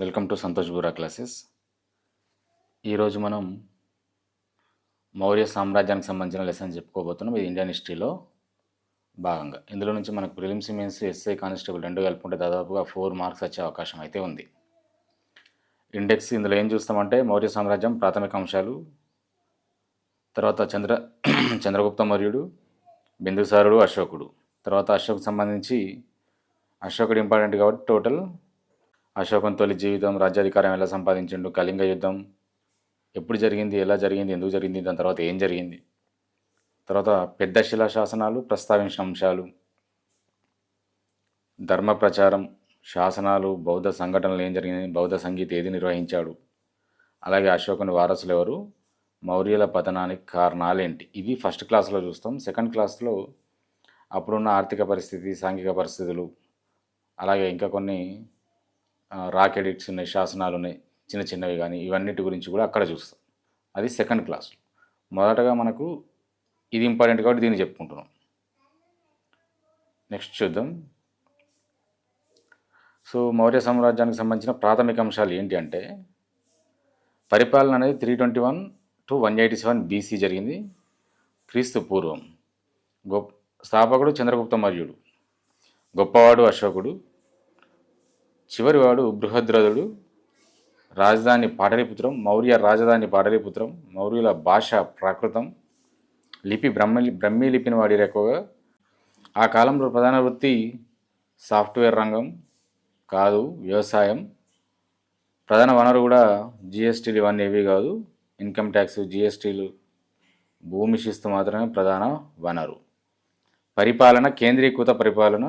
Welcome to Santosh Bura classes. ఈరోజు మనం మౌర్య సామ్రాజ్యానికి సంబంధించిన లెసన్ చెప్పుకోబోతున్నాం. ఇది ఇండియన్ హిస్టరీలో భాగంగా. ఇందులో నుంచి మనకు ప్రిలిమ్స్ మెయిన్స్ ఎస్ఐ కానిస్టేబుల్ రెండు కలుపుకుంటే దాదాపుగా 4 మార్క్స్ వచ్చే అవకాశం అయితే ఉంది. ఇండెక్స్ ఇందులో ఏం చూస్తామంటే మౌర్య సామ్రాజ్యం ప్రాథమిక అంశాలు, తర్వాత చంద్రగుప్త మౌర్యుడు, బిందుసారుడు, అశోకుడు, తర్వాత అశోక్ సంబంధించి అశోకుడు ఇంపార్టెంట్ కాబట్టి టోటల్ అశోకం తొలి జీవితం, రాజ్యాధికారం ఎలా సంపాదించిండు, కళింగ యుద్ధం ఎప్పుడు జరిగింది, ఎలా జరిగింది, ఎందుకు జరిగింది, దాని తర్వాత ఏం జరిగింది, తర్వాత పెద్ద శిలా శాసనాలు ప్రస్తావించిన అంశాలు, ధర్మ ప్రచారం, శాసనాలు, బౌద్ధ సంఘటనలు ఏం జరిగింది, బౌద్ధ సంగీత ఏది నిర్వహించాడు, అలాగే అశోకుని వారసులు ఎవరు, మౌర్యుల పతనానికి కారణాలేంటి. ఇది ఫస్ట్ క్లాస్లో చూస్తాం. సెకండ్ క్లాస్లో అప్పుడున్న ఆర్థిక పరిస్థితి, సాంఘిక పరిస్థితులు, అలాగే ఇంకా కొన్ని రాక్ ఎడిక్ట్స్ ఉన్నాయి, శాసనాలు ఉన్నాయి, చిన్న చిన్నవి కానీ ఇవన్నిటి గురించి కూడా అక్కడ చూస్తాం. అది సెకండ్ క్లాస్. మొదటగా మనకు ఇది ఇంపార్టెంట్ కాబట్టి దీన్ని చెప్పుకుంటున్నాం. నెక్స్ట్ చూద్దాం. సో మౌర్య సామ్రాజ్యానికి సంబంధించిన ప్రాథమిక అంశాలు ఏంటి అంటే, పరిపాలన అనేది 321 to 187 BC జరిగింది, క్రీస్తు పూర్వం. స్థాపకుడు చంద్రగుప్త మౌర్యుడు, గొప్పవాడు అశోకుడు, చివరివాడు బృహద్రథుడు, రాజధాని పాటలీపుత్రం, మౌర్య రాజధాని పాటలీపుత్రం, మౌర్యుల భాష ప్రాకృతం, లిపి బ్రహ్మీ లిపిని వాడిరు ఎక్కువగా. ఆ కాలంలో ప్రధాన వృత్తి సాఫ్ట్వేర్ రంగం కాదు, వ్యవసాయం. ప్రధాన వనరు కూడా జిఎస్టీలు ఇవన్నీ ఏవి కాదు, ఇన్కమ్ ట్యాక్స్, జిఎస్టీలు, భూమి శిస్తు మాత్రమే ప్రధాన వనరు. పరిపాలన కేంద్రీకృత పరిపాలన,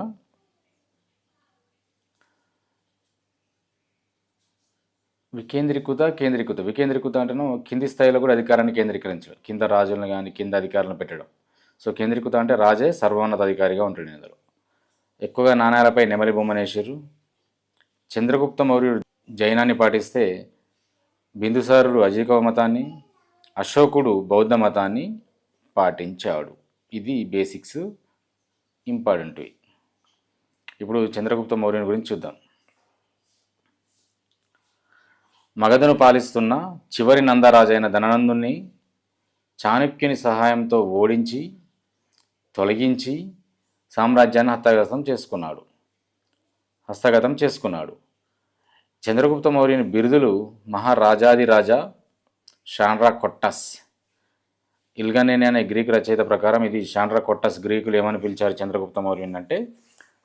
వికేంద్రీకృత అంటేనో కింది స్థాయిలో కూడా అధికారాన్ని కేంద్రీకరించడం, కింద రాజులను కానీ కింద అధికారులను పెట్టడం. సో కేంద్రీకృత అంటే రాజే సర్వోన్నత అధికారిగా ఉంటుంది. ఇందులో ఎక్కువగా నాణ్యాలపై నెమలి బొమ్మనేసారు. చంద్రగుప్త మౌర్యుడు జైనాన్ని పాటిస్తే బిందుసారుడు అజీకవ మతాన్ని, అశోకుడు బౌద్ధ మతాన్ని పాటించాడు. ఇది బేసిక్స్ ఇంపార్టెంట్వి. ఇప్పుడు చంద్రగుప్త మౌర్యుని గురించి చూద్దాం. మగధను పాలిస్తున్న చివరి నందరాజైన ధననందుని చాణక్యుని సహాయంతో ఓడించి తొలగించి సామ్రాజ్యాన్ని హస్తగతం చేసుకున్నాడు. చంద్రగుప్త మౌర్యుని బిరుదులు మహారాజాదిరాజా, షాండ్రాకొట్టస్. ఇల్గనేని అనే గ్రీకు రచయిత ప్రకారం ఇది షాండ్రాకొట్టస్. గ్రీకులు ఏమని పిలిచారు చంద్రగుప్త మౌర్యుని అంటే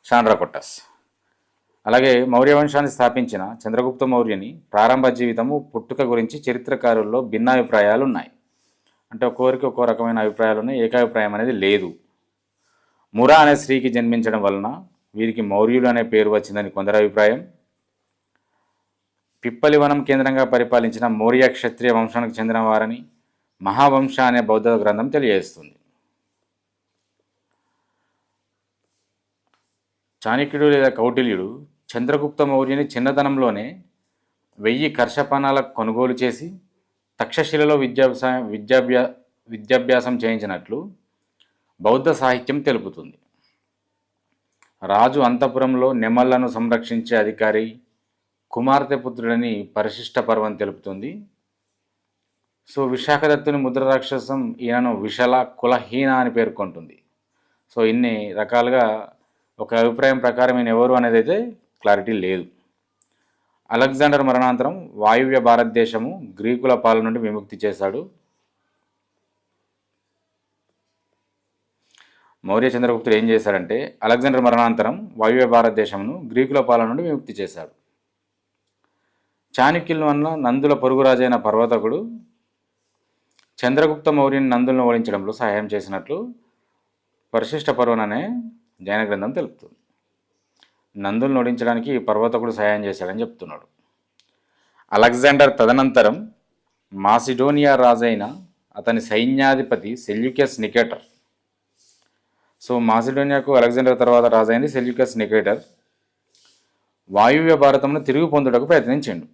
షాండ్రాకొట్టస్. అలాగే మౌర్య వంశాన్ని స్థాపించిన చంద్రగుప్త మౌర్యుని ప్రారంభ జీవితము, పుట్టుక గురించి చరిత్రకారుల్లో భిన్నాభిప్రాయాలు ఉన్నాయి. అంటే ఒక్కొక్కరికి ఒక్కో రకమైన అభిప్రాయాలు ఉన్నాయి, ఏకాభిప్రాయం అనేది లేదు. మురా అనే స్త్రీకి జన్మించడం వలన వీరికి మౌర్యులు అనే పేరు వచ్చిందని కొందరి అభిప్రాయం. పిప్పలివనం కేంద్రంగా పరిపాలించిన మౌర్య క్షత్రియ వంశానికి చెందిన వారని మహావంశ అనే బౌద్ధ గ్రంథం తెలియజేస్తుంది. చాణక్యుడు లేదా కౌటిల్యుడు చంద్రగుప్త మౌర్యుని చిన్నతనంలోనే 1000 కర్షపానాలకు కొనుగోలు చేసి తక్షశిలలో విద్యాభ్యాసం చేయించినట్లు బౌద్ధ సాహిత్యం తెలుపుతుంది. రాజు అంతఃపురంలో నెమళ్లను సంరక్షించే అధికారి కుమార్తె పుత్రుడని పరిశిష్ట పర్వం తెలుపుతుంది. సో విశాఖదత్తుని ముద్ర రాక్షసం ఈయనను విషల కులహీన అని పేర్కొంటుంది. సో ఇన్ని రకాలుగా ఒక అభిప్రాయం ప్రకారం ఈయన ఎవరు అనేది అయితే క్లారిటీ లేదు. అలెగ్జాండర్ మరణాంతరం వాయువ్య భారతదేశము గ్రీకుల పాలన నుండి విముక్తి చేశాడు. మౌర్య చంద్రగుప్తుడు ఏం చేశాడంటే అలెగ్జాండర్ మరణాంతరం వాయువ్య భారతదేశమును గ్రీకుల పాలన నుండి విముక్తి చేశాడు. చాణక్యుల వల్ల నందుల పొరుగురాజైన పర్వతకుడు చంద్రగుప్త మౌర్యుని నందులను ఓడించడంలో సహాయం చేసినట్లు పరిశిష్ట పర్వం అనే జైన గ్రంథం తెలుపుతుంది. నందులను ఓడించడానికి పర్వతకుడు సహాయం చేశాడని చెప్తున్నాడు. అలెగ్జాండర్ తదనంతరం మాసిడోనియా రాజైన అతని సైన్యాధిపతి సెల్యూకస్ నికేటర్. సో మాసిడోనియాకు అలెగ్జాండర్ తర్వాత రాజైంది సెల్యూకస్ నికేటర్. వాయువ్య భారతంను తిరిగి పొందుటకు ప్రయత్నించిండు.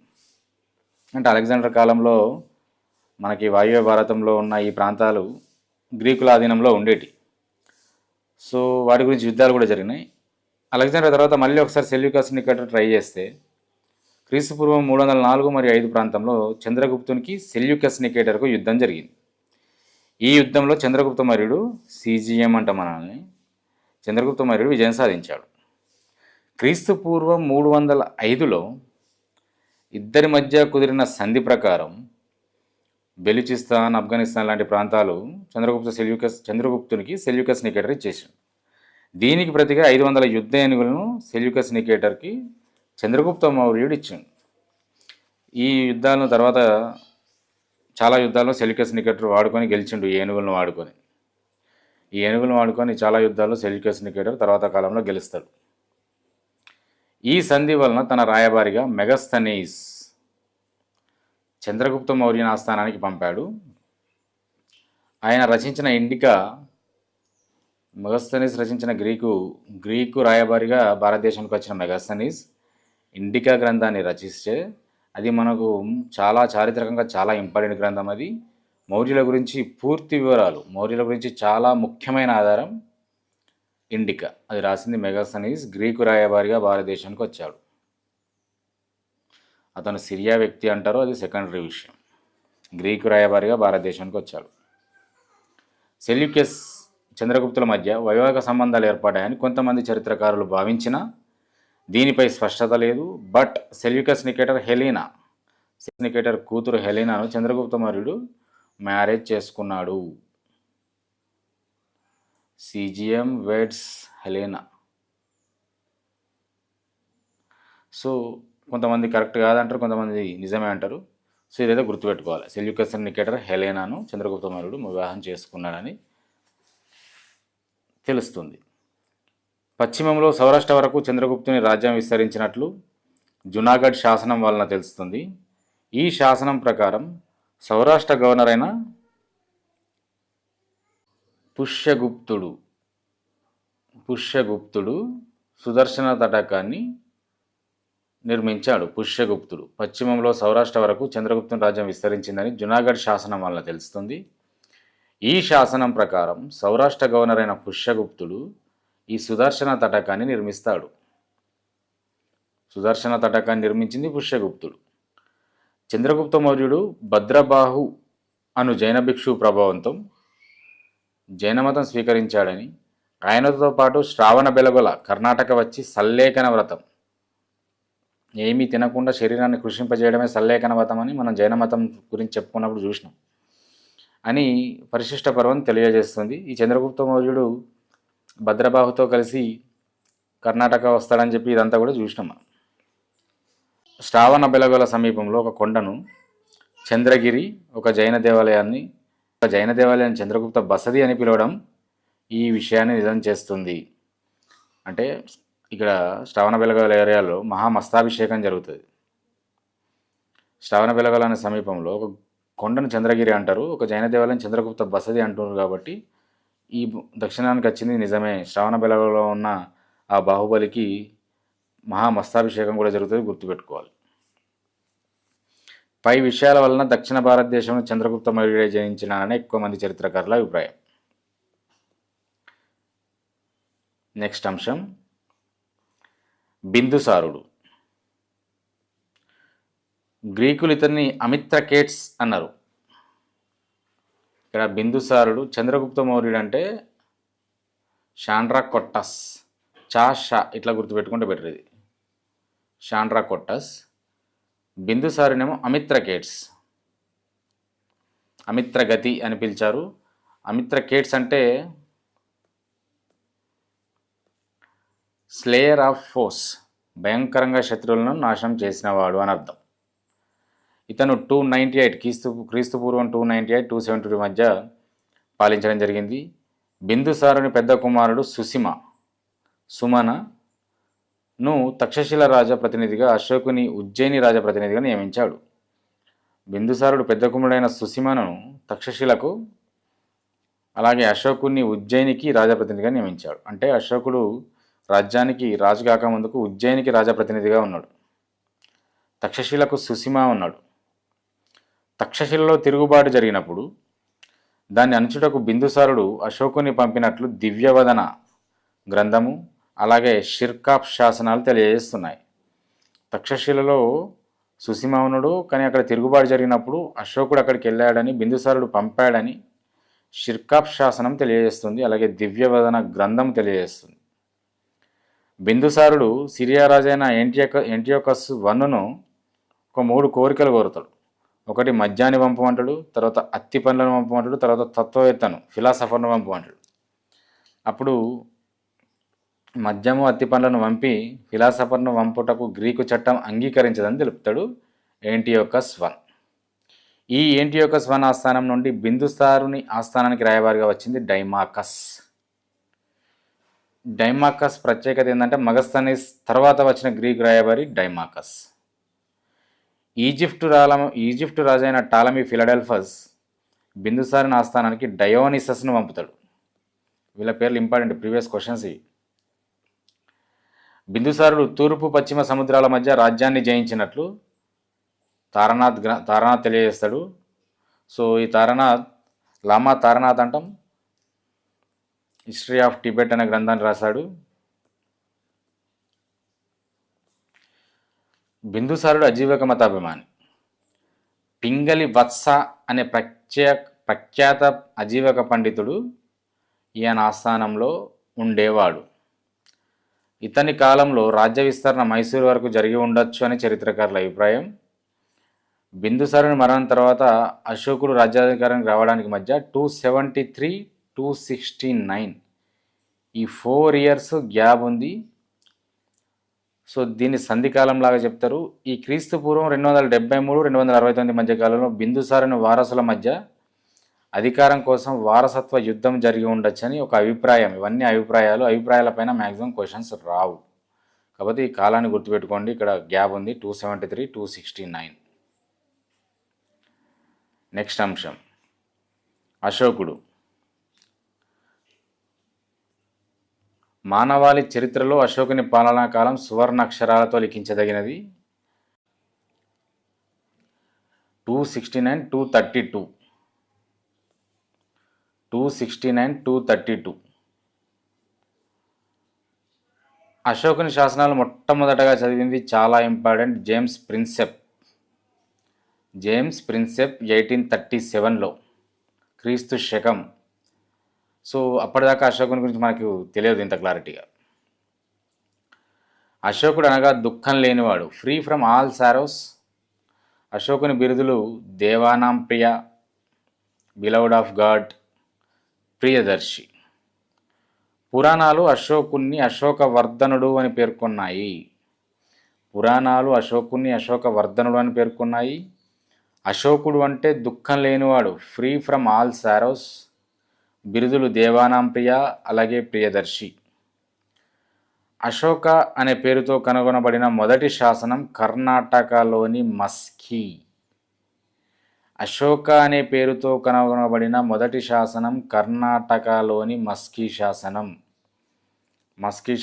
అంటే అలెగ్జాండర్ కాలంలో మనకి వాయువ్య భారతంలో ఉన్న ఈ ప్రాంతాలు గ్రీకుల ఆధీనంలో ఉండేటి. సో వాటి గురించి యుద్ధాలు కూడా జరిగినాయి. అలెగ్జాండర్ తర్వాత మళ్ళీ ఒకసారి సెల్యూకస్ నికేటర్ ట్రై చేస్తే క్రీస్తుపూర్వం 304 మరియు 5 ప్రాంతంలో చంద్రగుప్తునికి సెల్యూకస్ నికేటర్కు యుద్ధం జరిగింది. ఈ యుద్ధంలో చంద్రగుప్త మౌర్యుడు సిజిఎం అంట మనల్ని చంద్రగుప్త మౌర్యుడు విజయం సాధించాడు. క్రీస్తుపూర్వం 305లో ఇద్దరి మధ్య కుదిరిన సంధి ప్రకారం బెలుచిస్తాన్, ఆఫ్ఘనిస్తాన్ లాంటి ప్రాంతాలు చంద్రగుప్తునికి సెల్యూకస్ నికేటర్ ఇచ్చేసాడు. దీనికి ప్రతిగా 500 యుద్ధ ఏనుగులను సెల్యూకస్ నికేటర్కి చంద్రగుప్త మౌర్యుడు ఇచ్చాడు. ఈ యుద్ధాలను తర్వాత చాలా యుద్ధాల్లో సెల్యూకస్ నికేటర్ వాడుకొని గెలిచిండు. ఈ ఏనుగులను వాడుకొని చాలా యుద్ధాల్లో సెల్యూకస్ నికేటర్ తర్వాత కాలంలో గెలుస్తాడు. ఈ సంధి వలన తన రాయబారిగా మెగస్తనీస్ చంద్రగుప్త మౌర్యుని ఆస్థానానికి పంపాడు. ఆయన రచించిన ఇండికా, మెగస్తనీస్ రచించిన గ్రీకు రాయబారిగా భారతదేశానికి వచ్చిన మెగస్తనీస్ ఇండికా గ్రంథాన్ని రచిస్తే అది మనకు చాలా చారిత్రకంగా చాలా ఇంపార్టెంట్ గ్రంథం. అది మౌర్యుల గురించి పూర్తి వివరాలు, మౌర్యుల గురించి చాలా ముఖ్యమైన ఆధారం ఇండికా. అది రాసింది మెగస్తనీస్. గ్రీకు రాయబారిగా భారతదేశానికి వచ్చాడు. అతను సిరియా వ్యక్తి అంటారు, అది సెకండరీ విషయం. గ్రీకు రాయబారిగా భారతదేశానికి వచ్చాడు. సెల్యూకస్ చంద్రగుప్తుల మధ్య వైవాహిక సంబంధాలు ఏర్పడ్డాయని కొంతమంది చరిత్రకారులు భావించినా దీనిపై స్పష్టత లేదు. బట్ సెల్యూకస్ నికేటర్ కూతురు హెలీనాను చంద్రగుప్త మౌర్యుడు మ్యారేజ్ చేసుకున్నాడు. CGM weds Helena. సో కొంతమంది కరెక్ట్ కాదంటారు, కొంతమంది నిజమే అంటారు. సో ఇదైతే గుర్తుపెట్టుకోవాలి. సెల్యూకస్ నికేటర్ హెలీనాను చంద్రగుప్త మౌర్యుడు వివాహం చేసుకున్నాడని తెలుస్తుంది. పశ్చిమంలో సౌరాష్ట్ర వరకు చంద్రగుప్తుని రాజ్యం విస్తరించినట్లు జునాగఢ్ శాసనం వలన తెలుస్తుంది. ఈ శాసనం ప్రకారం సౌరాష్ట్ర గవర్నర్ అయిన పుష్యగుప్తుడు సుదర్శన తటాకాన్ని నిర్మించాడు. పుష్యగుప్తుడు పశ్చిమంలో సౌరాష్ట్ర వరకు చంద్రగుప్తుని రాజ్యం విస్తరించిందని జునాగఢ్ శాసనం వలన తెలుస్తుంది. ఈ శాసనం ప్రకారం సౌరాష్ట్ర గవర్నర్ అయిన పుష్యగుప్తుడు ఈ సుదర్శన తటాకాన్ని నిర్మిస్తాడు. సుదర్శన తటాకాన్ని నిర్మించింది పుష్యగుప్తుడు. చంద్రగుప్త మౌర్యుడు భద్రబాహు అను జైన భిక్షు ప్రభావంతో జైనమతం స్వీకరించాడని, ఆయనతో పాటు శ్రావణ బెలగొల కర్ణాటక వచ్చి సల్లేఖన వ్రతం, ఏమీ తినకుండా శరీరాన్ని కృషింపజేయడమే సల్లేఖన వ్రతం అని మనం జైన మతం గురించి చెప్పుకున్నప్పుడు చూసినాం అని పరిశిష్ట పర్వం తెలియజేస్తుంది. ఈ చంద్రగుప్త మౌర్యుడు భద్రబాహుతో కలిసి కర్ణాటక వస్తాడని చెప్పి ఇదంతా కూడా చూసినాం. శ్రావణ బెలగొల సమీపంలో ఒక కొండను చంద్రగిరి, ఒక జైన దేవాలయాన్ని చంద్రగుప్త బసది అని పిలవడం ఈ విషయాన్ని నిజం చేస్తుంది. అంటే ఇక్కడ శ్రావణ బెలగొల ఏరియాలో మహామస్తాభిషేకం జరుగుతుంది. శ్రావణ బెలగొల అనే సమీపంలో ఒక కొండను చంద్రగిరి అంటారు, ఒక జైన దేవాలయం చంద్రగుప్త బసది అంటున్నారు. కాబట్టి ఈ దక్షిణానికి వచ్చింది నిజమే. శ్రావణ బెలగొలలో ఉన్న ఆ బాహుబలికి మహామస్తాభిషేకం కూడా జరుగుతుంది, గుర్తుపెట్టుకోవాలి. పై విషయాల వలన దక్షిణ భారతదేశంలో చంద్రగుప్త మౌర్యుడే జయించినారని ఎక్కువ మంది చరిత్రకారుల అభిప్రాయం. నెక్స్ట్ అంశం బిందుసారుడు. గ్రీకులు ఇతన్ని అమిత్రకేట్స్ అన్నారు. ఇక్కడ బిందుసారుడు చంద్రగుప్త మౌర్యుడు అంటే షాండ్రాకొట్టస్, షా ఇట్లా గుర్తుపెట్టుకుంటే బెటర్. ఇది షాండ్రాకొట్టస్. బిందుసారునేమో అమిత్రకేట్స్, అమిత్రగతి అని పిలిచారు. అమిత్రకేట్స్ అంటే స్లేయర్ ఆఫ్ ఫోర్స్, భయంకరంగా శత్రువులను నాశనం చేసినవాడు అని అర్థం. ఇతను 298 క్రీస్తుపూర్వం 298-272 మధ్య పాలించడం జరిగింది. బిందుసారుని పెద్ద కుమారుడు సుమనను తక్షశిల రాజప్రతినిధిగా, అశోకుని ఉజ్జయిని రాజప్రతినిధిగా నియమించాడు. బిందుసారుడు పెద్ద కుమారుడైన సుసిమను తక్షశిలకు, అలాగే అశోకుని ఉజ్జయినికి రాజప్రతినిధిగా నియమించాడు. అంటే అశోకుడు రాజ్యానికి రాజు కాకముందుకు ఉజ్జయినికి రాజప్రతినిధిగా ఉన్నాడు. తక్షశిలకు సుసిమ ఉన్నాడు. తక్షశిలలో తిరుగుబాటు జరిగినప్పుడు దాన్ని అణచుటకు బిందుసారుడు అశోకుని పంపినట్లు దివ్యవదన గ్రంథము, అలాగే షిర్కాప్ శాసనాలు తెలియజేస్తున్నాయి. తక్షశిలలో సుసిమౌనుడు, కానీ అక్కడ తిరుగుబాటు జరిగినప్పుడు అశోకుడు అక్కడికి వెళ్ళాడని, బిందుసారుడు పంపాడని షిర్కాప్ శాసనం తెలియజేస్తుంది. అలాగే దివ్యవదన గ్రంథం తెలియజేస్తుంది. బిందుసారుడు సిరియా రాజైన ఎంటియోకస్ వన్నును ఒక 3 కోరికలు కోరుతాడు. ఒకటి మద్యాన్ని పంపమంటాడు, తర్వాత అత్తి పండ్లను పంపమంటాడు, తర్వాత తత్వవేత్తను ఫిలాసఫర్ను పంపమంటాడు. అప్పుడు మద్యము అత్తి పండ్లను పంపి ఫిలాసఫర్ను పంపుటకు గ్రీకు చట్టం అంగీకరించదని తెలుపుతాడు ఏంటియోకస్ వన్. ఈ ఏంటియోకస్ వన్ ఆస్థానం నుండి బిందుసారుని ఆస్థానానికి రాయబారిగా వచ్చింది డైమాకస్. డైమాకస్ ప్రత్యేకత ఏంటంటే మగస్తనీస్ తర్వాత వచ్చిన గ్రీకు రాయబారి డైమాకస్. ఈజిప్టు రాజైన టాలమీ ఫిలడెల్ఫస్ బిందుసారుని ఆస్థానానికి డయోనిసస్ను పంపుతాడు. వీళ్ళ పేర్లు ఇంపార్టెంట్, ప్రీవియస్ క్వశ్చన్స్ ఇవి. బిందుసారుడు తూర్పు పశ్చిమ సముద్రాల మధ్య రాజ్యాన్ని జయించినట్లు తారనాథ్ తెలియజేస్తాడు. సో ఈ లామా తారనాథ్ అంటాం. హిస్టరీ ఆఫ్ టిబెట్ అనే గ్రంథాన్ని రాశాడు. బిందుసారుడు అజీవక మతాభిమాని. పింగళి వత్స అనే ప్రఖ్యాత అజీవక పండితుడు ఈయన ఆస్థానంలో ఉండేవాడు. ఇతని కాలంలో రాజ్య విస్తరణ మైసూరు వరకు జరిగి ఉండొచ్చు అని చరిత్రకారుల అభిప్రాయం. బిందుసారుని మరణం తర్వాత అశోకుడు రాజ్యాధికారానికి రావడానికి మధ్య 273-269 ఈ 4 years గ్యాప్ ఉంది. సో దీన్ని సంధికాలం లాగా చెప్తారు. ఈ క్రీస్తు పూర్వం 273-269 మధ్య కాలంలో బిందుసారుని వారసుల మధ్య అధికారం కోసం వారసత్వ యుద్ధం జరిగి ఉండొచ్చని ఒక అభిప్రాయం. ఇవన్నీ అభిప్రాయాలపైన మ్యాక్సిమం క్వశ్చన్స్ రావు, కాబట్టి ఈ కాలాన్ని గుర్తుపెట్టుకోండి. ఇక్కడ గ్యాప్ ఉంది 273-269. నెక్స్ట్ అంశం అశోకుడు. మానవాళి చరిత్రలో అశోకుని పాలనా కాలం సువర్ణ అక్షరాలతో లిఖించదగినది. 269-232. 269-232. అశోకుని శాసనాలు మొట్టమొదటగా చదివింది చాలా ఇంపార్టెంట్ జేమ్స్ ప్రిన్సెప్ 1837లో క్రీస్తు శకం. సో అప్పటిదాకా అశోకుని గురించి మనకు తెలియదు ఇంత క్లారిటీగా. అశోకుడు అనగా దుఃఖం లేనివాడు, ఫ్రీ ఫ్రమ్ ఆల్ సారోస్. అశోకుని బిరుదులు దేవానాం ప్రియ, బిలౌడ్ ఆఫ్ గాడ్, ప్రియదర్శి. పురాణాలు అశోకుణ్ణి అశోకవర్ధనుడు అని పేర్కొన్నాయి. అశోకుడు అంటే దుఃఖం లేనివాడు, ఫ్రీ ఫ్రమ్ ఆల్ సారోస్. బిరుదులు దేవానాం ప్రియ, అలాగే ప్రియదర్శి. అశోక అనే పేరుతో కనుగొనబడిన మొదటి శాసనం కర్ణాటకలోని మస్కీ. అశోక అనే పేరుతో కనుగొనబడిన మొదటి శాసనం కర్ణాటకలోని మస్కీ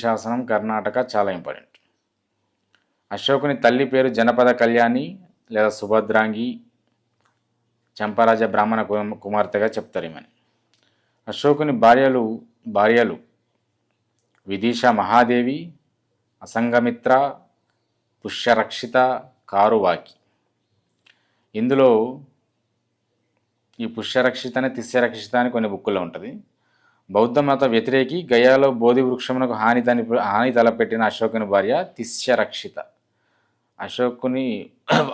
శాసనం. కర్ణాటక చాలా ఇంపార్టెంట్. అశోకుని తల్లి పేరు జనపద కళ్యాణి లేదా సుభద్రాంగి. చంపారాజ బ్రాహ్మణ కుమార్తెగా చెప్తారు ఈమెని. అశోకుని భార్యలు విదిష మహాదేవి, అసంగమిత్ర, పుష్యరక్షిత, కారువాకి. ఇందులో ఈ పుష్యరక్షిత తిస్యరక్షిత అని కొన్ని బుక్కుల్లో ఉంటుంది. బౌద్ధ మత వ్యతిరేకి, గయాలో బోధి వృక్షమునకు హాని తలపెట్టిన అశోకుని భార్య తిస్యరక్షిత.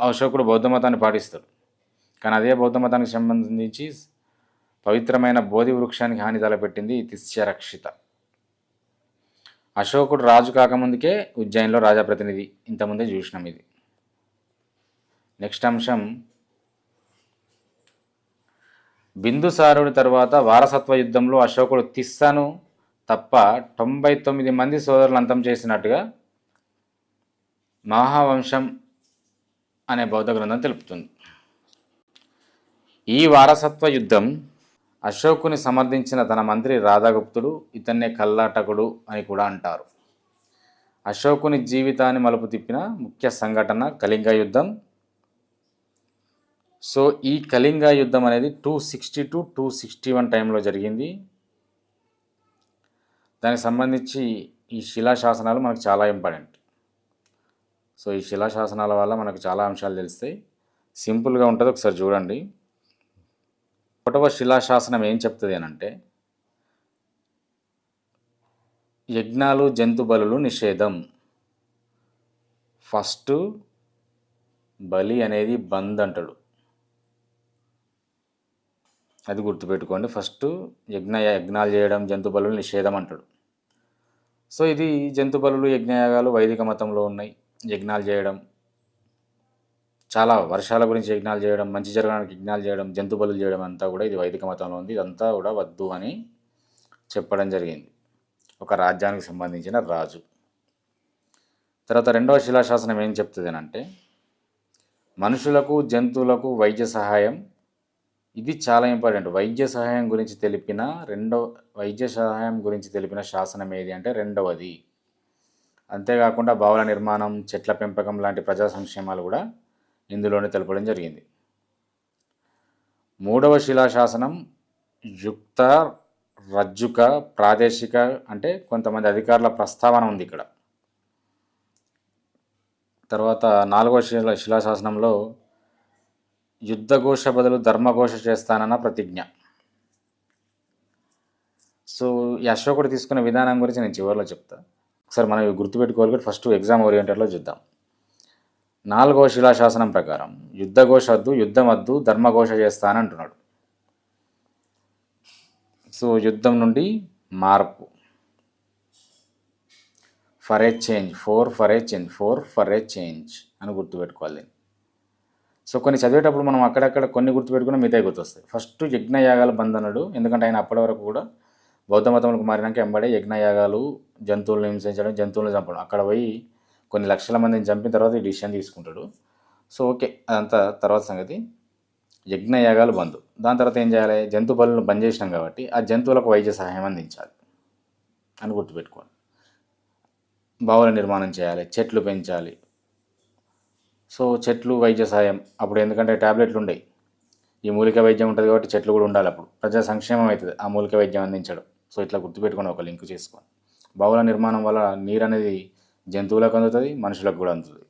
అశోకుడు బౌద్ధ మతాన్ని పాటిస్తాడు, కానీ అదే బౌద్ధ మతానికి సంబంధించి పవిత్రమైన బోధి వృక్షానికి హాని తలపెట్టింది తిస్యరక్షిత. అశోకుడు రాజు కాకముందుకే ఉజ్జయిన్లో రాజప్రతినిధి, ఇంతకుముందే చూసినాం ఇది. నెక్స్ట్ అంశం బిందుసారుడి తర్వాత వారసత్వ యుద్ధంలో అశోకుడు తిస్సాను తప్ప 99 మంది సోదరులు అంతం చేసినట్టుగా మహావంశం అనే బౌద్ధ గ్రంథం తెలుపుతుంది. ఈ వారసత్వ యుద్ధం అశోకుని సమర్థించిన తన మంత్రి రాధాగుప్తుడు ఇతన్నే కల్లాటకుడు అని కూడా అంటారు. అశోకుని జీవితాన్ని మలుపు తిప్పిన ముఖ్య సంఘటన కళింగ యుద్ధం. సో ఈ కళింగ యుద్ధం అనేది 260-261 టైంలో జరిగింది. దానికి సంబంధించి ఈ శిలాశాసనాలు మనకు చాలా ఇంపార్టెంట్. సో ఈ శిలాశాసనాల వల్ల మనకు చాలా అంశాలు తెలుస్తాయి. సింపుల్గా ఉంటుంది, ఒకసారి చూడండి. 1వ శిలాశాసనం ఏం చెప్తుంది అనంటే, యజ్ఞాలు జంతు బలులు నిషేధం. ఫస్ట్ బలి అనేది బంద్ అంటాడు, అది గుర్తుపెట్టుకోండి. ఫస్ట్ యజ్ఞాలు చేయడం జంతు బలులు నిషేధం అంటాడు. సో ఇది జంతు బలులు యజ్ఞయాగాలు వైదిక మతంలో ఉన్నాయి. యజ్ఞాలు చేయడం, చాలా వర్షాల గురించి యజ్ఞాలు చేయడం, మంచి జరగడానికి యజ్ఞాలు చేయడం, జంతు బలులు చేయడం అంతా కూడా ఇది వైదిక మతంలో ఉంది. ఇదంతా కూడా వద్దు అని చెప్పడం జరిగింది ఒక రాజ్యానికి సంబంధించిన రాజు. తర్వాత 2వ శిలాశాసనం ఏం చెప్తుంది అంటే, మనుషులకు జంతువులకు వైద్య సహాయం. ఇది చాలా ఇంపార్టెంట్. వైద్య సహాయం గురించి తెలిపిన శాసనం ఏది అంటే 2వది. అంతేకాకుండా బావుల నిర్మాణం, చెట్ల పెంపకం లాంటి ప్రజా సంక్షేమాలు కూడా ఇందులోనే తెలపడం జరిగింది. 3వ శిలాశాసనం యుక్త రజ్జుక ప్రాదేశిక, అంటే కొంతమంది అధికారుల ప్రస్తావన ఉంది ఇక్కడ. తర్వాత 4వ శిలాశాసనంలో యుద్ధఘోష బదులు ధర్మఘోష చేస్తానన్న ప్రతిజ్ఞ. సో ఈ అశోకుడు తీసుకునే విధానం గురించి నేను చివరిలో చెప్తా. ఒకసారి మనం ఇవి గుర్తుపెట్టుకోవాలి. ఫస్ట్ ఎగ్జామ్ ఓరియంటెడ్లో చూద్దాం. 4వ శిలాశాసనం ప్రకారం యుద్ధఘోష వద్దు, యుద్ధం వద్దు, ధర్మఘోష చేస్తానంటున్నాడు. సో యుద్ధం నుండి మార్పు, for a change, for a change అని గుర్తుపెట్టుకోవాలి. సో కొన్ని చదివేటప్పుడు మనం అక్కడక్కడ కొన్ని గుర్తుపెట్టుకుని మిగతా గుర్తొస్తాయి. ఫస్ట్ యజ్ఞయాగాల బంధనుడు, ఎందుకంటే ఆయన అప్పటి వరకు కూడా బౌద్ధ మతంలోకి మారినాక ఎంబడే యజ్ఞయాగాలు, జంతువులను హింసించడం, జంతువులను చంపడం, అక్కడ పోయి కొన్ని లక్షల మందిని చంపిన తర్వాత ఈ డిసిషన్ తీసుకుంటాడు. సో ఓకే, అదంతా తర్వాత సంగతి. యజ్ఞయాగాలు బంధు. దాని తర్వాత ఏం చేయాలి? జంతు బలులను బంద్ చేసినాం కాబట్టి ఆ జంతువులకు వైద్య సహాయం అందించాలి అని గుర్తుపెట్టుకోవాలి. బావుల నిర్మాణం చేయాలి, చెట్లు పెంచాలి. సో చెట్లు వైద్య సహాయం అప్పుడు, ఎందుకంటే ట్యాబ్లెట్లు ఉండేవి, ఈ మూలిక వైద్యం ఉంటుంది కాబట్టి చెట్లు కూడా ఉండాలి. అప్పుడు ప్రజా సంక్షేమం అవుతుంది ఆ మూలిక వైద్యం అందించడం. సో ఇట్లా గుర్తుపెట్టుకొని ఒక లింక్ చేసుకోండి. బావుల నిర్మాణం వల్ల నీరు అనేది జంతువులకు అందుతుంది, మనుషులకు కూడా అందుతుంది.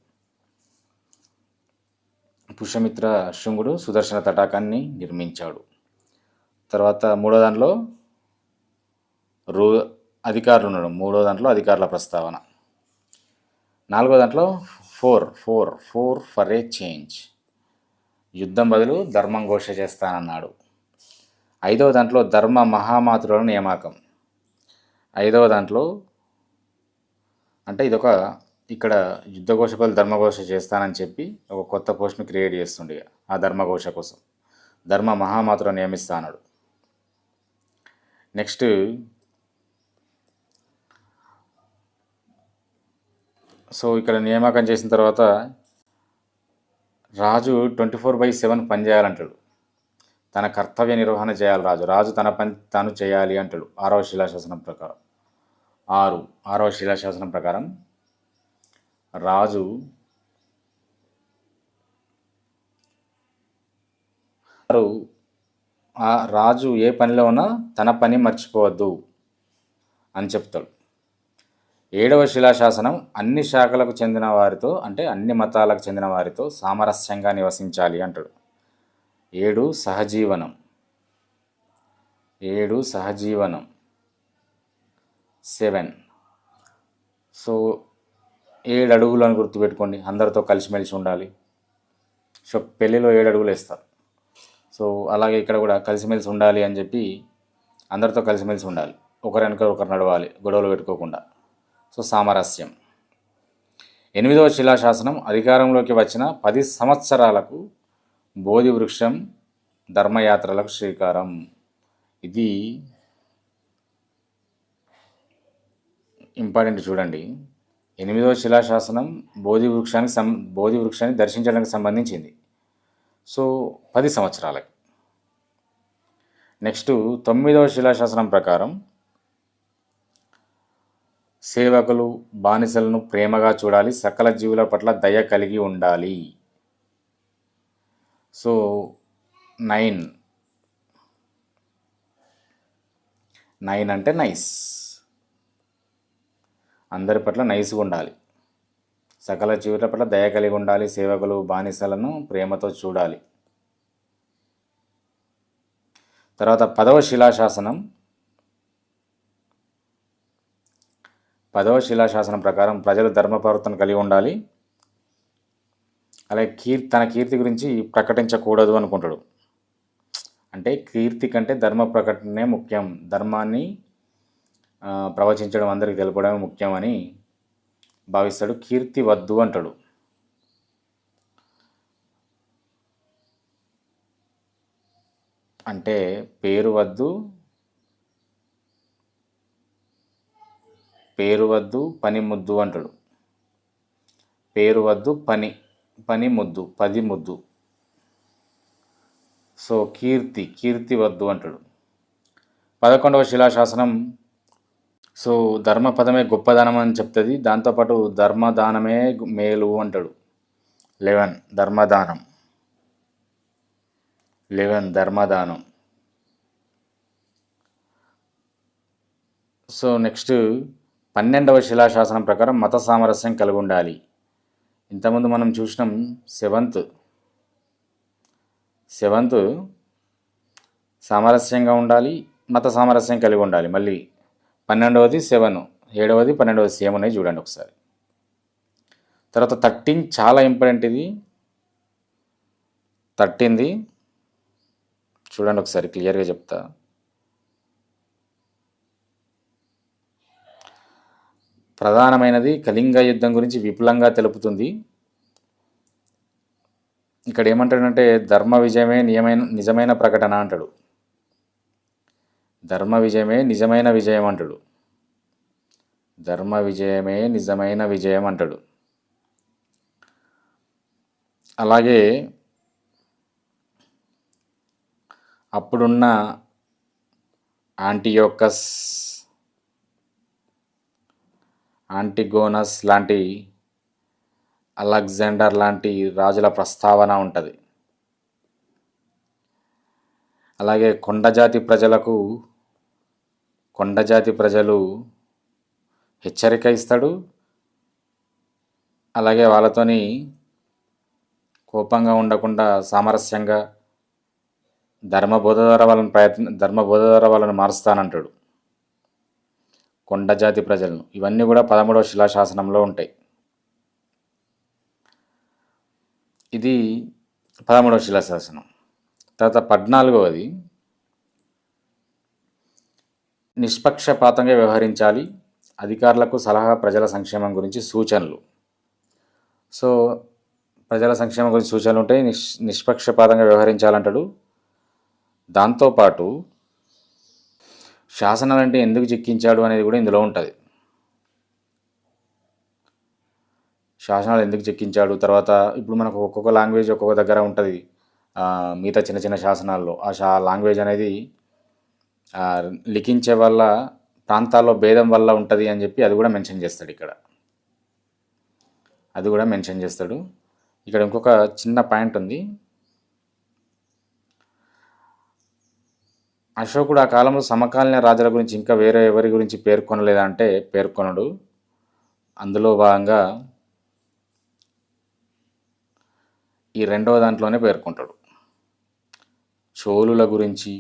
పుష్యమిత్ర శృంగుడు సుదర్శన తటాకాన్ని నిర్మించాడు. తర్వాత 3వ దాంట్లో అధికారులు ఉన్నాడు. 3వ దాంట్లో అధికారుల ప్రస్తావన. 4వ దాంట్లో ఫర్ ఏ చేంజ్, యుద్ధం బదులు ధర్మం ఘోష చేస్తానన్నాడు. 5వ దాంట్లో ధర్మ మహామాతుల నియామకం. 5వ దాంట్లో అంటే ఇదొక, ఇక్కడ యుద్ధఘోష బదులు ధర్మఘోష చేస్తానని చెప్పి ఒక కొత్త పోస్ట్ని క్రియేట్ చేస్తుండే ఆ ధర్మఘోష కోసం. ధర్మ మహామాతులను నియమిస్తా అన్నాడు. నెక్స్ట్ సో ఇక్కడ నియామకం చేసిన తర్వాత రాజు 24/7 పనిచేయాలంటాడు. తన కర్తవ్య నిర్వహణ చేయాలి రాజు తన పని తాను చేయాలి అంటాడు. 6వ శిలాశాసనం ప్రకారం. 6వ శిలాశాసనం ప్రకారం రాజు ఏ పనిలో ఉన్నా తన పని మర్చిపోవద్దు అని చెప్తాడు. 7వ శిలాశాసనం అన్ని శాఖలకు చెందిన వారితో, అంటే అన్ని మతాలకు చెందిన వారితో సామరస్యంగా నివసించాలి అంటాడు. 7 సహజీవనం. 7. సో 7 అడుగులు అని గుర్తుపెట్టుకోండి. అందరితో కలిసిమెలిసి ఉండాలి. సో పెళ్ళిలో 7 అడుగులు వేస్తారు. సో అలాగే ఇక్కడ కూడా కలిసిమెలిసి ఉండాలి అని చెప్పి అందరితో కలిసిమెలిసి ఉండాలి. ఒకరి వెనక ఒకరు నడవాలి, గొడవలు పెట్టుకోకుండా. సో సామరస్యం. 8వ శిలాశాసనం అధికారంలోకి వచ్చిన 10 సంవత్సరాలకు బోధి వృక్షం ధర్మయాత్రలకు శ్రీకారం. ఇది ఇంపార్టెంట్ చూడండి. 8వ శిలాశాసనం బోధి వృక్షాన్ని దర్శించడానికి సంబంధించింది. సో 10 సంవత్సరాలకి. నెక్స్ట్ 9వ శిలాశాసనం ప్రకారం సేవకులు బానిసలను ప్రేమగా చూడాలి, సకల జీవుల పట్ల దయ కలిగి ఉండాలి. సో 9 అంటే నైస్, అందరి పట్ల నైస్గా ఉండాలి. సకల జీవుల పట్ల దయ కలిగి ఉండాలి, సేవకులు బానిసలను ప్రేమతో చూడాలి. తర్వాత 10వ శిలాశాసనం. 10వ శిలాశాసనం ప్రకారం ప్రజలు ధర్మ ప్రవర్తన కలిగి ఉండాలి, అలాగే తన కీర్తి గురించి ప్రకటించకూడదు అనుకుంటాడు. అంటే కీర్తి కంటే ధర్మ ప్రకటనే ముఖ్యం, ధర్మాన్ని ప్రవచించడం అందరికి తెలపడమే ముఖ్యం అని భావిస్తాడు. కీర్తి వద్దు అంటాడు. అంటే పేరు వద్దు పని ముద్దు అంటాడు. పేరు వద్దు, పని ముద్దు, 10 ముద్దు. సో కీర్తి వద్దు అంటాడు. 11వ శిలాశాసనం. సో ధర్మపదమే గొప్పదనం అని చెప్తుంది, దాంతోపాటు ధర్మదానమే మేలు అంటాడు. 11 ధర్మదానం. సో నెక్స్ట్ 12వ శిలాశాసనం ప్రకారం మత సామరస్యం కలిగి ఉండాలి. ఇంతకుముందు మనం చూసినాం సెవెంత్ సామరస్యంగా ఉండాలి, మత సామరస్యం కలిగి ఉండాలి. మళ్ళీ 12వది 7, 7వది 12వది సేమ్ ఉన్నాయి, చూడండి ఒకసారి. తర్వాత 13 చాలా ఇంపార్టెంట్. ఇది 13ది చూడండి ఒకసారి, క్లియర్గా చెప్తా. ప్రధానమైనది కళింగ యుద్ధం గురించి విపులంగా తెలుపుతుంది. ఇక్కడ ఏమంటాడంటే ధర్మ విజయమే నిజమైన ప్రకటన అంటాడు. ధర్మ విజయమే నిజమైన విజయం అంటాడు. ధర్మ విజయమే నిజమైన విజయం అంటాడు. అలాగే అప్పుడున్న ఆంటిగోనస్ లాంటి, అలెగ్జాండర్ లాంటి రాజుల ప్రస్తావన ఉంటుంది. అలాగే కొండజాతి ప్రజలు హెచ్చరిక ఇస్తాడు. అలాగే వాళ్ళతోని కోపంగా ఉండకుండా సామరస్యంగా ధర్మబోధ ద్వారా వాళ్ళని మారుస్తానంటాడు కొండజాతి ప్రజలను. ఇవన్నీ కూడా 13వ శిలాశాసనంలో ఉంటాయి. ఇది 13వ శిలాశాసనం. తర్వాత 14వది నిష్పక్షపాతంగా వ్యవహరించాలి, అధికారులకు సలహా, ప్రజల సంక్షేమం గురించి సూచనలు. సో ప్రజల సంక్షేమం గురించి సూచనలు ఉంటాయి, నిష్పక్షపాతంగా వ్యవహరించాలంటాడు. దాంతోపాటు శాసనాలు అంటే ఎందుకు చెక్కించాడు అనేది కూడా ఇందులో ఉంటుంది. శాసనాలు ఎందుకు చెక్కించాడు, తర్వాత ఇప్పుడు మనకు ఒక్కొక్క లాంగ్వేజ్ ఒక్కొక్క దగ్గర ఉంటుంది. మిగతా చిన్న చిన్న శాసనాల్లో ఆ లాంగ్వేజ్ అనేది లిఖించే వల్ల ప్రాంతాల్లో భేదం వల్ల ఉంటుంది అని చెప్పి అది కూడా మెన్షన్ చేస్తాడు ఇక్కడ. ఇక్కడ ఇంకొక చిన్న పాయింట్ ఉంది. అశోకుడు ఆ కాలంలో సమకాలీన రాజుల గురించి ఇంకా వేరే ఎవరి గురించి పేర్కొనలేదంటే పేర్కొనడు. అందులో భాగంగా ఈ 2వ దాంట్లోనే పేర్కొంటాడు. చోళుల గురించి,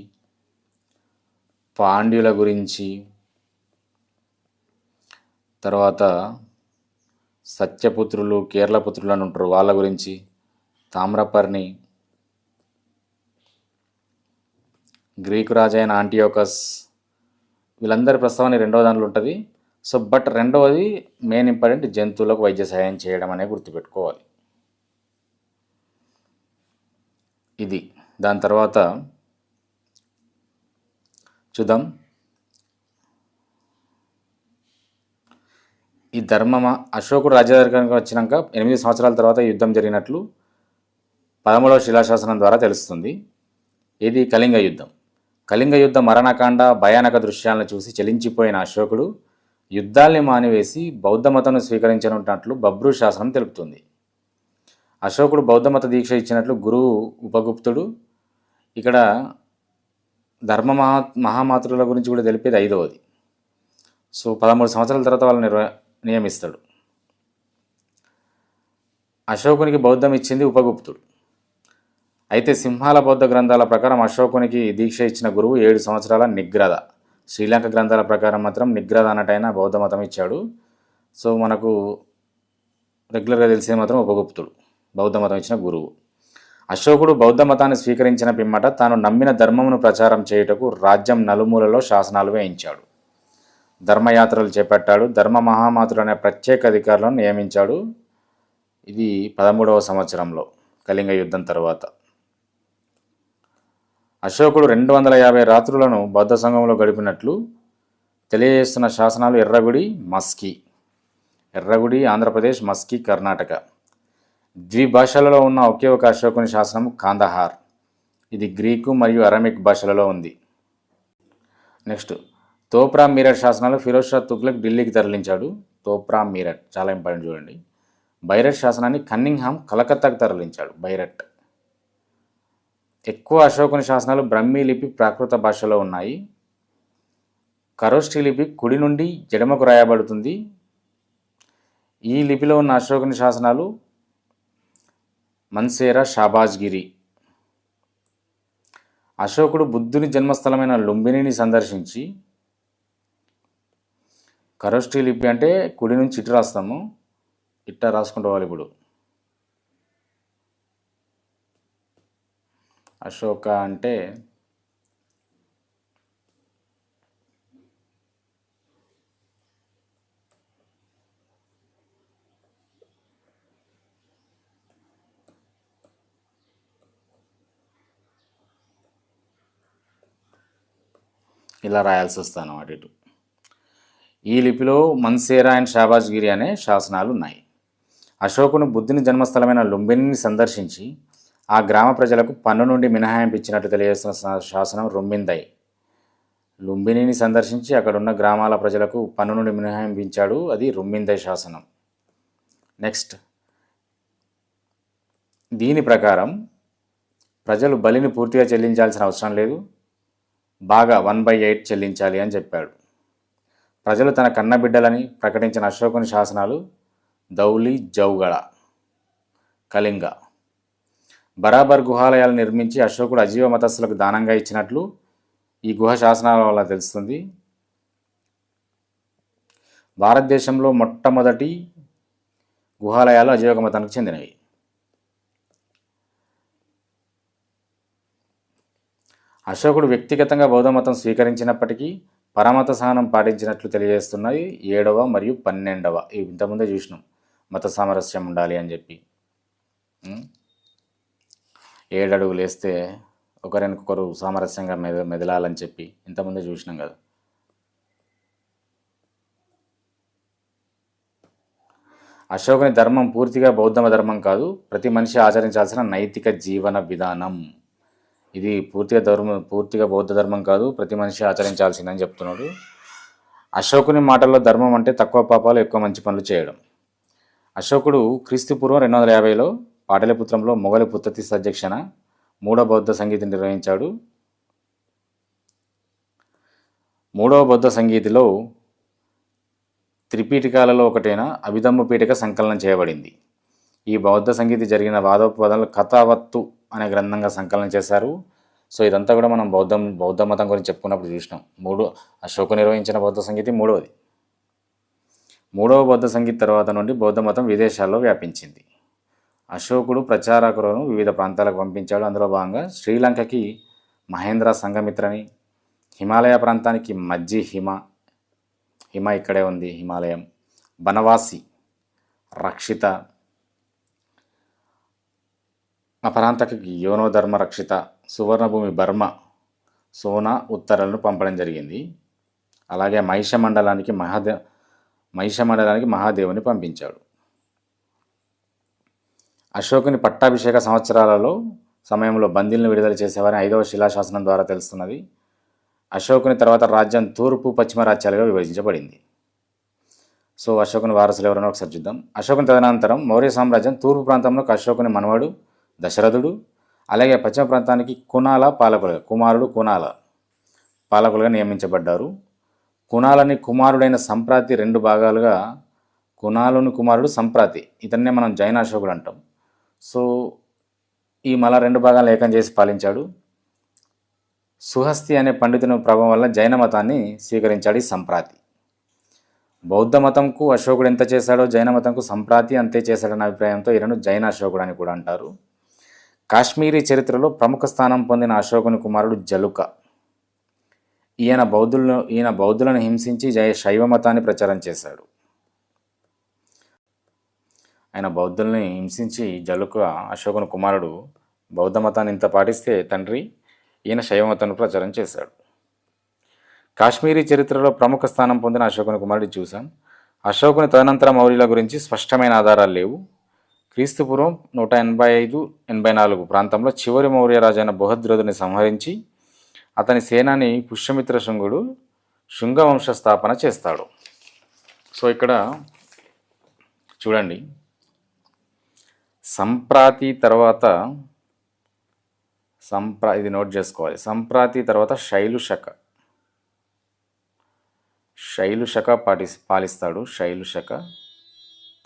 పాండ్యుల గురించి, తర్వాత సత్యపుత్రులు, కేరళపుత్రులు అని ఉంటారు, వాళ్ళ గురించి, తామ్రపర్ణి, గ్రీకు రాజైన ఆంటియోకస్, వీళ్ళందరి ప్రస్తావన 2వ దాంట్లో ఉంటుంది. సో బట్ 2వది మెయిన్ ఇంపార్టెంట్, జంతువులకు వైద్య సహాయం చేయడం అనేది గుర్తుపెట్టుకోవాలి. ఇది దాని తర్వాత చూద్దాం. ఈ అశోకుడు రాజ్యాధికారానికి వచ్చినాక 8 సంవత్సరాల తర్వాత యుద్ధం జరిగినట్లు 13వ శిలాశాసనం ద్వారా తెలుస్తుంది. ఇది కళింగ యుద్ధం మరణకాండ, భయానక దృశ్యాలను చూసి చలించిపోయిన అశోకుడు యుద్ధాల్ని మానివేసి బౌద్ధ మతంను స్వీకరించనున్నట్లు బబ్రు శాసనం తెలుపుతుంది. అశోకుడు బౌద్ధ మత దీక్ష ఇచ్చినట్లు గురువు ఉపగుప్తుడు. ఇక్కడ ధర్మ మహామాతృల గురించి కూడా తెలిపేది 5వది. సో 13 సంవత్సరాల తర్వాత వాళ్ళని నియమిస్తాడు. అశోకునికి బౌద్ధం ఇచ్చింది ఉపగుప్తుడు. అయితే సింహాల బౌద్ధ గ్రంథాల ప్రకారం అశోకునికి దీక్ష ఇచ్చిన గురువు 7 సంవత్సరాల నిగ్రద. శ్రీలంక గ్రంథాల ప్రకారం మాత్రం నిగ్రద అన్నట్టయినా బౌద్ధ మతం ఇచ్చాడు. సో మనకు రెగ్యులర్గా తెలిసేది మాత్రం ఉపగుప్తుడు బౌద్ధ మతం ఇచ్చిన గురువు. అశోకుడు బౌద్ధ మతాన్ని స్వీకరించిన పిమ్మట తాను నమ్మిన ధర్మమును ప్రచారం చేయుటకు రాజ్యం నలుమూలలో శాసనాలు వేయించాడు. ధర్మయాత్రలు చేపట్టాడు. ధర్మ మహామాతుడు అనే ప్రత్యేక అధికారులను నియమించాడు. ఇది 13వ సంవత్సరంలో కళింగ యుద్ధం తర్వాత. అశోకుడు 250 రాత్రులను బౌద్ధ సంఘంలో గడిపినట్లు తెలియజేస్తున్న శాసనాలు ఎర్రగుడి, మస్కీ. ఎర్రగుడి ఆంధ్రప్రదేశ్, మస్కీ కర్ణాటక. ద్విభాషలలో ఉన్న ఒకే ఒక అశోకుని శాసనం కాందహార్. ఇది గ్రీకు మరియు అరమిక్ భాషలలో ఉంది. నెక్స్ట్ తోప్రా మీరట్ శాసనాలు ఫిరోజ్ షా తుగ్లక్ ఢిల్లీకి తరలించాడు. తోప్రా మీరట్ చాలా ఇంపార్టెంట్ చూడండి. బైరట్ శాసనాన్ని కన్నింగ్హామ్ కలకత్తాకు తరలించాడు. బైరట్. ఎక్కువ అశోకుని శాసనాలు బ్రహ్మీ లిపి ప్రాకృత భాషలో ఉన్నాయి. ఖరోష్ఠీ లిపి కుడి నుండి ఎడమకు రాయబడుతుంది. ఈ లిపిలో ఉన్న అశోకుని శాసనాలు మన్సేరా, షాబాజ్గిరి. అశోకుడు బుద్ధుని జన్మస్థలమైన లుంబినిని సందర్శించి, ఖరోష్ఠీ లిపి అంటే కుడి నుంచి ఇటు రాస్తాము, ఇట్టా రాసుకుంటూ పోవాలి. ఇప్పుడు అశోక అంటే ఇలా రాయాల్సి వస్తాను అటు ఇటు. ఈ లిపిలో మన్సేరా అండ్ షాబాజ్గిరి అనే శాసనాలు ఉన్నాయి. అశోకును బుద్ధుని జన్మస్థలమైన లుంబినిని సందర్శించి ఆ గ్రామ ప్రజలకు పన్ను నుండి మినహాయింపు ఇచ్చినట్టు తెలియజేస్తున్న శాసనం రుమ్మిందై. లుంబినిని సందర్శించి అక్కడున్న గ్రామాల ప్రజలకు పన్ను నుండి మినహాయింపించాడు. అది రుమ్మిందై శాసనం. నెక్స్ట్ దీని ప్రకారం ప్రజలు బలిని పూర్తిగా చెల్లించాల్సిన అవసరం లేదు, బాగా 1/8 చెల్లించాలి అని చెప్పాడు. ప్రజలు తన కన్నబిడ్డలని ప్రకటించిన అశోకుని శాసనాలు దౌలి, జౌగళ, కళింగ. బరాబర్ గుహాలయాలు నిర్మించి అశోకుడు అజీవ మతస్థులకు దానంగా ఇచ్చినట్లు ఈ గుహ శాసనాల వల్ల తెలుస్తుంది. భారతదేశంలో మొట్టమొదటి గుహాలయాలు అజీవ మతానికి చెందినవి. అశోకుడు వ్యక్తిగతంగా బౌద్ధ మతం స్వీకరించినప్పటికీ పరమత సహనం పాటించినట్లు తెలియజేస్తున్నాయి 7వ మరియు 12వ. ఇంతకుముందే చూసినాం మత సామరస్యం ఉండాలి అని చెప్పి. 7 అడుగులు వేస్తే ఒకరికొకరు సామరస్యంగా మెదలాలని చెప్పి ఇంతకుముందే చూసినాం కదా. అశోకుని ధర్మం పూర్తిగా బౌద్ధ ధర్మం కాదు, ప్రతి మనిషి ఆచరించాల్సిన నైతిక జీవన విధానం. ఇది పూర్తిగా బౌద్ధ ధర్మం కాదు, ప్రతి మనిషి ఆచరించాల్సిందని చెప్తున్నాడు. అశోకుని మాటల్లో ధర్మం అంటే తక్కువ పాపాలు ఎక్కువ మంచి పనులు చేయడం. అశోకుడు క్రీస్తుపూర్వం 250లో పాటలీపుత్రంలో మొఘలి పుత్తతిస్ అధ్యక్షన 3వ బౌద్ధ సంగీతిని నిర్వహించాడు. 3వ బౌద్ధ సంగీతిలో త్రిపీఠికాలలో ఒకటైన అభిధమ్మ పీఠిక సంకలనం చేయబడింది. ఈ బౌద్ధ సంగీతి జరిగిన వాదోపవాదాలు కథావత్తు అనే గ్రంథంగా సంకలనం చేశారు. సో ఇదంతా కూడా మనం బౌద్ధ మతం గురించి చెప్పుకున్నప్పుడు చూసినాం. అశోకు నిర్వహించిన బౌద్ధ సంగీతి 3వది. 3వ బౌద్ధ సంగీతి తర్వాత నుండి బౌద్ధ మతం విదేశాల్లో వ్యాపించింది. అశోకుడు ప్రచారకులను వివిధ ప్రాంతాలకు పంపించాడు. అందులో భాగంగా శ్రీలంకకి మహేంద్ర సంఘమిత్రని, హిమాలయ ప్రాంతానికి మజ్జి హిమ ఇక్కడే ఉంది హిమాలయం, బనవాసి, రక్షిత, ఆ ప్రాంతానికి యోనో ధర్మ రక్షిత, సువర్ణభూమి బర్మ, సోనా ఉత్తరాలను పంపడం జరిగింది. అలాగే మహిష మండలానికి మహాదేవుని పంపించాడు. అశోకుని పట్టాభిషేక సంవత్సరాలలో సమయంలో బందీలను విడుదల చేసేవారని 5వ శిలాశాసనం ద్వారా తెలుస్తున్నది. అశోకుని తర్వాత రాజ్యం తూర్పు పశ్చిమ రాజ్యాలుగా విభజించబడింది. సో అశోకుని వారసులు ఎవరైనా ఒకసారి చూద్దాం. అశోకుని తదనంతరం మౌర్య సామ్రాజ్యం తూర్పు ప్రాంతంలో అశోకుని మనవడు దశరథుడు, అలాగే పశ్చిమ ప్రాంతానికి కుమారుడు కునాల పాలకులుగా నియమించబడ్డారు. కునాలని కుమారుడైన సంప్రాతి 2 భాగాలుగా కునాలుని కుమారుడు సంప్రాతి, ఇతన్నే మనం జైన అశోకుడు అంటాం. సో ఈ మళ్ళా 2 భాగాలు ఏకం చేసి పాలించాడు. సుహస్తి అనే పండితుని ప్రభావం వల్ల జైన మతాన్ని స్వీకరించాడు ఈ సంప్రాతి. బౌద్ధ మతంకు అశోకుడు ఎంత చేశాడో జైన మతంకు సంప్రాతి అంతే చేశాడన్న అభిప్రాయంతో ఈయనను జైన అశోకుడు అని కూడా అంటారు. కాశ్మీరీ చరిత్రలో ప్రముఖ స్థానం పొందిన అశోకుని కుమారుడు జలుక. ఈయన బౌద్ధులను హింసించి శైవ మతాన్ని ప్రచారం చేశాడు. ఆయన బౌద్ధుల్ని హింసించి జలుక అశోకుని కుమారుడు బౌద్ధ మతాన్ని ఇంత పాటిస్తే తండ్రి ఈయన శైవ మతాన్ని ప్రచారం చేశాడు. కాశ్మీరీ చరిత్రలో ప్రముఖ స్థానం పొందిన అశోకుని కుమారుడు చూసాం. అశోకుని తదనంతర మౌర్యుల గురించి స్పష్టమైన ఆధారాలు లేవు. క్రీస్తుపూర్వం 185-84 ప్రాంతంలో చివరి మౌర్య రాజైన బృహద్రథుని సంహరించి అతని సేనాని పుష్యమిత్ర శుంగుడు శుంగవంశ స్థాపన చేస్తాడు. సో ఇక్కడ చూడండి, సంప్రాతి తర్వాత ఇది నోట్ చేసుకోవాలి. సంప్రాతి తర్వాత శైలుశక పాలిస్తాడు. శైలుశక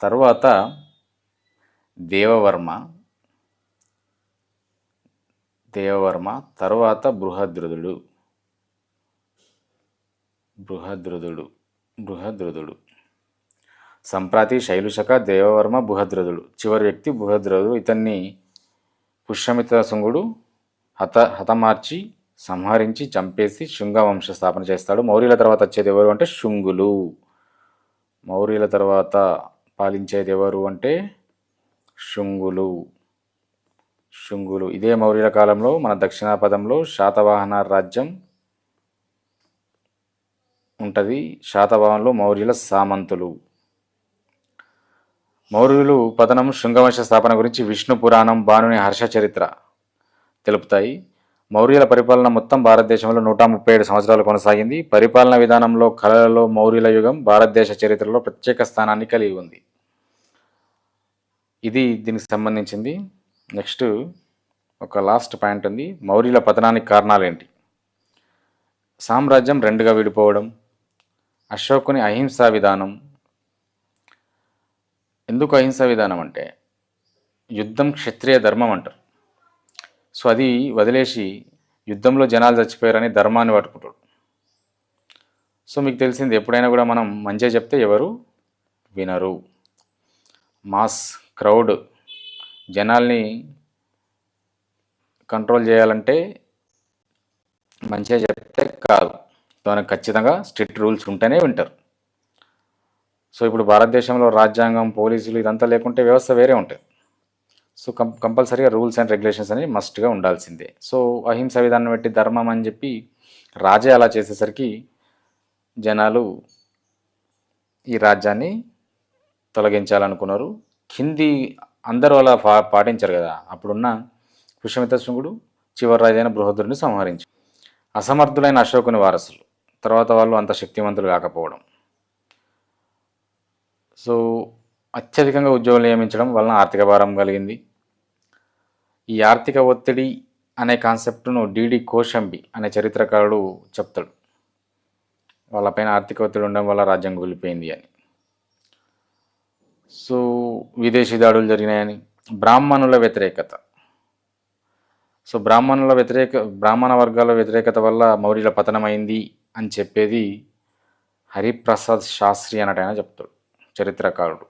తర్వాత దేవవర్మ తర్వాత బృహద్రథుడు. సంప్రాతి, శైలుశక, దేవవర్మ, బృహద్రథుడు. చివరి వ్యక్తి బృహద్రథుడు. ఇతన్ని పుష్యమిత్ర శుంగుడు హతమార్చి సంహరించి చంపేసి శుంగ వంశ స్థాపన చేస్తాడు. మౌర్యుల తర్వాత వచ్చేది ఎవరు అంటే శుంగులు. మౌర్యుల తర్వాత పాలించేది ఎవరు అంటే శుంగులు. ఇదే మౌర్యుల కాలంలో మన దక్షిణాపథంలో శాతవాహన రాజ్యం ఉంటుంది. శాతవాహనంలో మౌర్యుల సామంతులు. మౌర్యులు పతనం, శుంగవంశ స్థాపన గురించి విష్ణు పురాణం, బాణుని హర్ష చరిత్ర తెలుపుతాయి. మౌర్యుల పరిపాలన మొత్తం భారతదేశంలో 137 సంవత్సరాలు కొనసాగింది. పరిపాలన విధానంలో, కళలలో మౌర్యుల యుగం భారతదేశ చరిత్రలో ప్రత్యేక స్థానాన్ని కలిగి ఉంది. ఇది దీనికి సంబంధించింది. నెక్స్ట్ ఒక లాస్ట్ పాయింట్ ఉంది. మౌర్యుల పతనానికి కారణాలు ఏంటి? సామ్రాజ్యం 2గా విడిపోవడం, అశోకుని అహింసా విధానం. ఎందుకు అహింసా విధానం అంటే యుద్ధం క్షత్రియ ధర్మం అంటారు. సో అది వదిలేసి యుద్ధంలో జనాలు చచ్చిపోయారని ధర్మాన్ని పట్టుకుంటాడు. సో మీకు తెలిసింది, ఎప్పుడైనా కూడా మనం మంచిగా చెప్తే ఎవరు వినరు. మాస్ క్రౌడ్ జనాల్ని కంట్రోల్ చేయాలంటే మంచిగా చెప్తే కాదు, దానికి ఖచ్చితంగా స్ట్రిక్ట్ రూల్స్ ఉంటేనే వింటారు. సో ఇప్పుడు భారతదేశంలో రాజ్యాంగం, పోలీసులు ఇదంతా లేకుంటే వ్యవస్థ వేరే ఉంటుంది. సో కంపల్సరీగా రూల్స్ అండ్ రెగ్యులేషన్స్ అనేవి మస్ట్గా ఉండాల్సిందే. సో అహింస విధానం పెట్టి ధర్మం అని చెప్పి రాజే అలా చేసేసరికి జనాలు ఈ రాజ్యాన్ని తొలగించాలనుకున్నారు. కింది అందరూ అలా పాటించారు కదా. అప్పుడున్న పుష్యమిత్ర శుంగుడు చివరి రాజైన బృహద్రుడిని సంహరించి, అసమర్థులైన అశోకుని వారసులు తర్వాత వాళ్ళు అంత శక్తివంతులు కాకపోవడం, సో అత్యధికంగా ఉద్యోగులు నియమించడం వలన ఆర్థిక భారం కలిగింది. ఈ ఆర్థిక ఒత్తిడి అనే కాన్సెప్ట్ను డిడి కోశంబి అనే చరిత్రకారుడు చెప్తాడు. వాళ్ళపైన ఆర్థిక ఒత్తిడి ఉండడం వల్ల రాజ్యం కూలిపోయింది అని. సో విదేశీ దాడులు జరిగినాయని. బ్రాహ్మణుల వ్యతిరేకత. సో బ్రాహ్మణ వర్గాల వ్యతిరేకత వల్ల మౌర్యుల పతనమైంది అని చెప్పేది హరిప్రసాద్ శాస్త్రి అన్నట్టు ఆయన చెప్తాడు చరిత్రకారుడు.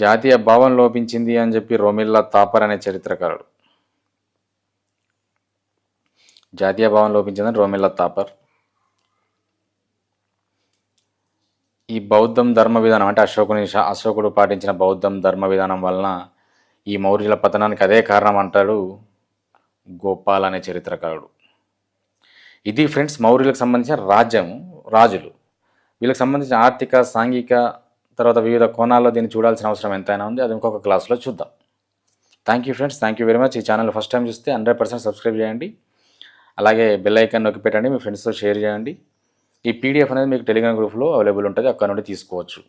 జాతీయ భావం లోపించింది అని చెప్పి రోమిల్లా తాపర్ అనే చరిత్రకారుడు. జాతీయ భావం లోపించిందని రోమిల్లా తాపర్. ఈ బౌద్ధం ధర్మ విధానం అంటే అశోకుడు పాటించిన బౌద్ధం ధర్మ విధానం వలన ఈ మౌర్యుల పతనానికి అదే కారణం అంటాడు గోపాల్ అనే చరిత్రకారుడు. ఇది ఫ్రెండ్స్ మౌర్యులకు సంబంధించిన రాజులు. వీళ్ళకి సంబంధించిన ఆర్థిక, సాంఘిక, తర్వాత వివిధ కోణాల్లో దీన్ని చూడాల్సిన అవసరం ఎంతైనా ఉంది. అది ఇంకొక క్లాస్లో చూద్దాం. Thank you friends, thank you very much. ఈ ఛానల్ ఫస్ట్ టైం చూస్తే 100% సబ్స్క్రైబ్ చేయండి. అలాగే బెల్ ఐకాన్ నొక్కి పెట్టండి, మీ ఫ్రెండ్స్తో షేర్ చేయండి. ఈ పీడిఎఫ్ అనేది మీకు టెలిగ్రామ్ గ్రూప్లో అవైలబుల్ ఉంటుంది, అక్కడ నుండి తీసుకోవచ్చు.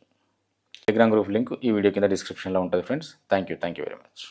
టెలిగ్రామ్ గ్రూప్ లింక్ ఈ వీడియో కింద డిస్క్రిప్షన్లో ఉంటుంది friends. Thank you very much.